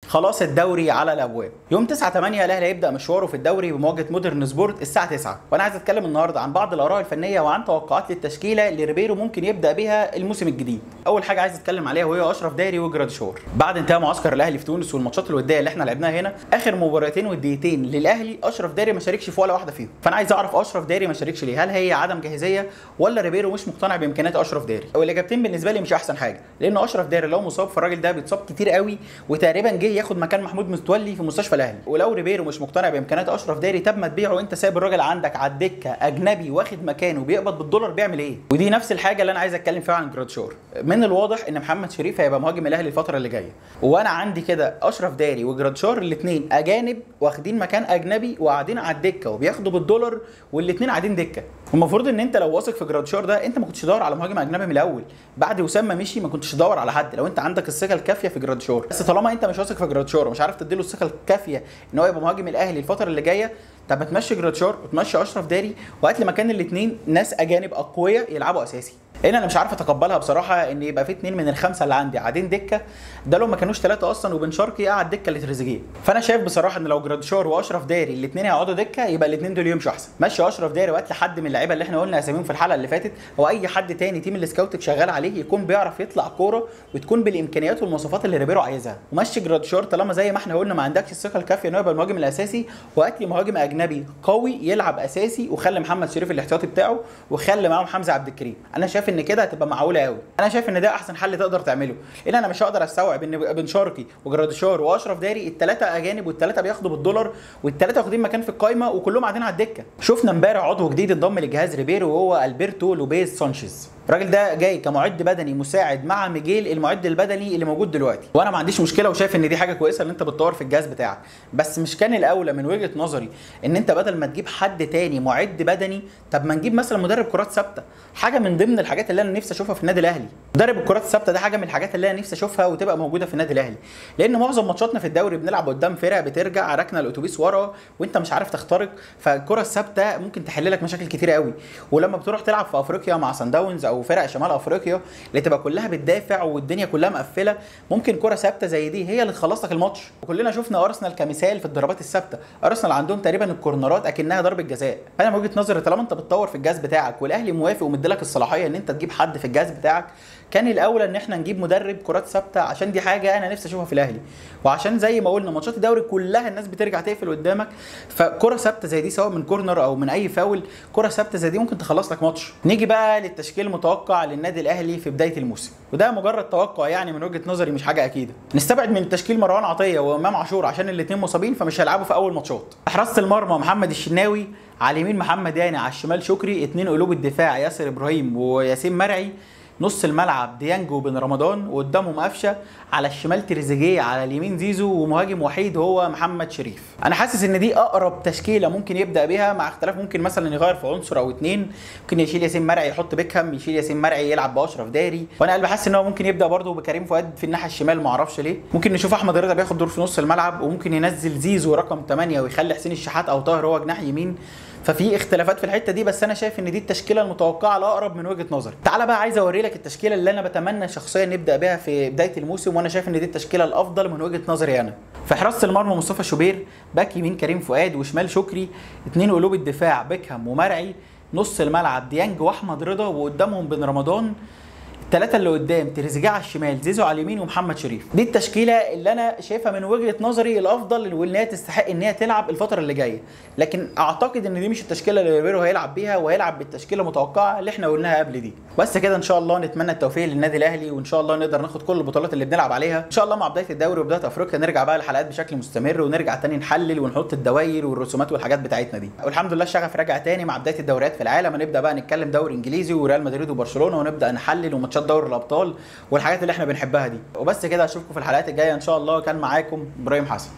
خلاص الدوري على الابواب. يوم 9/8 الاهلي هيبدا مشواره في الدوري بمواجهه مودرن سبورت الساعه 9، وانا عايز اتكلم النهارده عن بعض الاراء الفنيه وعن توقعات للتشكيله اللي ريبيرو ممكن يبدا بيها الموسم الجديد. اول حاجه عايز اتكلم عليها وهي اشرف داري وجراديشار. بعد انتهاء معسكر الاهلي في تونس والماتشات الوديه اللي احنا لعبناها هنا، اخر مباراتين وديتين للاهلي اشرف داري ما شاركش في ولا واحده فيهم. فانا عايز اعرف اشرف داري ما شاركش ليه؟ هل هي عدم جاهزيه ولا ريبيرو مش مقتنع بامكانيات اشرف داري؟ والاجابتين بالنسبه لي مش احسن حاجه، لان اشرف داري لو مصاب فالراجل ده بيتصاب كتير قوي، وتقريبا جه ياخد مكان محمود متولي في مستشفى الاهلي. ولو ريبيرو مش مقتنع بامكانيات اشرف داري، طب ما تبيعه، انت سايب الراجل عندك على الدكه اجنبي واخد مكانه بيقبض بالدولار، بيعمل ايه؟ ودي نفس الحاجه اللي انا عايز اتكلم فيها عن جراديشار. من الواضح ان محمد شريف هيبقى مهاجم الاهلي الفتره اللي جايه، وانا عندي كده اشرف داري وجراديشار الاثنين اجانب واخدين مكان اجنبي وقاعدين على الدكه وبياخدوا بالدولار، والاثنين قاعدين دكه. المفروض ان انت لو واثق في جراديشار ده انت ما كنتش تدور على مهاجم اجنبي من الاول. بعد وسام ما مشي ما كنتش تدور على حد لو انت عندك الثقه الكافيه في جراديشار. بس طالما انت مش واثق في جراديشار ومش عارف تديله الثقه الكافيه ان هو يبقى مهاجم الاهلي الفتره اللي جايه، طب ما تمشي جراديشار وتمشي اشرف داري وهات لي مكان الاثنين ناس اجانب اقوياء يلعبوا اساسي. هنا انا مش عارف اتقبلها بصراحه ان يبقى في 2 من ال5 اللي عندي قاعدين دكه، ده لو ما كانوش 3 اصلا، وبن شرقي قاعد دكه لتريزيجيه. فانا شايف بصراحه ان لو جراديشار واشرف داري الاثنين هيقعدوا دكه يبقى الاثنين دول يمشوا احسن. مشي اشرف داري وهات لي حد من اللعيبه اللي احنا قلنا اساميهم في الحلقه اللي فاتت، او اي حد تاني تيم السكاوتنج شغال عليه يكون بيعرف يطلع كوره وتكون بالامكانيات والمواصفات اللي ريبيرو عايزها. ومشي جراديشار طالما زي ما احنا قلنا ما عندكش الثقه الكافيه ان هو يبقى المهاجم الاساسي، وهات لي مهاجم اجنبي قوي يلعب اساسي، وخلي محمد شريف الاحتياطي بتاعه، وخلي معاهم حمزه عبد الكريم. انا شايف ان كده هتبقى معقوله قوي. انا شايف ان ده احسن حل تقدر تعمله، لان انا مش هقدر استوعب ان بن شرقي وجراديشار واشرف داري الثلاثه اجانب والثلاثه بياخدوا بالدولار والثلاثه واخدين مكان في القايمه وكلهم قاعدين على الدكه. شفنا امبارح عضو جديد انضم لجهاز ريبيرو وهو البرتو لوبيز سانشيز. الراجل ده جاي كمعد بدني مساعد مع ميجيل المعد البدني اللي موجود دلوقتي، وانا ما عنديش مشكله وشايف ان دي حاجه كويسه ان انت بتطور في الجهاز بتاعك. بس مش كان الاولى من وجهه نظري ان انت بدل ما تجيب حد تاني معد بدني، طب ما نجيب مثلا مدرب كرات ثابته؟ حاجه من ضمن الحاجات اللي انا نفسي اشوفها في النادي الاهلي. مدرب الكرات الثابته ده حاجه من الحاجات اللي انا نفسي اشوفها وتبقى موجوده في النادي الاهلي، لان معظم ماتشاتنا في الدوري بنلعب قدام فرق بترجع راكنه الاتوبيس ورا وانت مش عارف تخترق، فالكره الثابته ممكن تحل لك مشاكل كتير قوي. ولما بتروح تلعب في افريقيا مع سان داونز او فرق شمال افريقيا اللي تبقى كلها بتدافع والدنيا كلها مقفله، ممكن كره ثابته زي دي هي اللي تخلص لك الماتش. وكلنا شفنا ارسنال كمثال في الضربات الثابته، ارسنال عندهم تقريبا الكورنرات اكنها ضربه جزاء. فانا من وجهه نظري طالما انت بتطور في الجهاز بتاعك والاهلي موافق ومديلك الصلاحيه ان انت تجيب حد في الجهاز بتاعك، كان الاولى ان احنا نجيب مدرب كرات ثابته، عشان دي حاجه انا نفسي اشوفها في الاهلي، وعشان زي ما قلنا ماتشات الدوري كلها الناس بترجع تقفل قدامك، فكره ثابته زي دي سواء من كورنر او من اي فاول، كره ثابته زي دي ممكن تخلص لك ماتش. نيجي بقى للتشكيل المتوقع للنادي الاهلي في بدايه الموسم، وده مجرد توقع يعني من وجهه نظري مش حاجه اكيده. نستبعد من التشكيل مروان عطيه وامام عاشور عشان الاثنين مصابين فمش هيلعبوا في اول ماتشات. حراسه المرمى محمد الشناوي، على اليمين محمد ياني، على الشمال شكري، 2 قلوب الدفاع ياسر ابراهيم وياسين مرعي، نص الملعب ديانج وبن رمضان، وقدامهم قفشه، على الشمال تريزيجيه، على اليمين زيزو، ومهاجم وحيد هو محمد شريف. انا حاسس ان دي اقرب تشكيله ممكن يبدا بيها، مع اختلاف ممكن مثلا يغير في عنصر او 2، ممكن يشيل ياسين مرعي يحط بيكهام، يشيل ياسين مرعي يلعب باشرف داري. وانا قلبي حاسس ان هو ممكن يبدا برده بكريم فؤاد في الناحيه الشمال، ما اعرفش ليه. ممكن نشوف احمد رضا بياخد دور في نص الملعب، وممكن ينزل زيزو رقم 8 ويخلي حسين الشحات او طاهر هو جناح يمين. ففي اختلافات في الحته دي، بس انا شايف ان دي التشكيله المتوقعه الاقرب من وجهه نظري. تعالى بقى عايز اوري لك التشكيله اللي انا بتمنى شخصيا نبدا بيها في بدايه الموسم، وانا شايف ان دي التشكيله الافضل من وجهه نظري انا. في حراسه المرمى مصطفى شوبير، باك يمين كريم فؤاد، وشمال شكري، 2 قلوب الدفاع بيكهام ومرعي، نص الملعب ديانج واحمد رضا، وقدامهم بن رمضان، الثلاثه اللي قدام تريزيجيه على الشمال، زيزو على اليمين، ومحمد شريف. دي التشكيله اللي انا شايفها من وجهه نظري الافضل وان هي تستحق ان هي تلعب الفتره اللي جايه. لكن اعتقد ان دي مش التشكيله اللي ريبيرو هيلعب بيها، وهيلعب بالتشكيله المتوقعه اللي احنا قلناها قبل دي. بس كده ان شاء الله نتمنى التوفيق للنادي الاهلي، وان شاء الله نقدر ناخد كل البطولات اللي بنلعب عليها. ان شاء الله مع بدايه الدوري وبدايه افريقيا نرجع بقى الحلقات بشكل مستمر، ونرجع تاني نحلل ونحط الدوائر والرسومات والحاجات بتاعتنا دي. والحمد لله الشغف راجع تاني مع بدايه الدوريات في العالم، هنبدا بقى نتكلم دوري انجليزي وريال مدريد وبرشلونه، ونبدا نحلل وماتشات دوري الابطال والحاجات اللي احنا بنحبها دي. وبس كده اشوفكم في الحلقات الجايه ان شاء الله. كان معاكم ابراهيم حسن.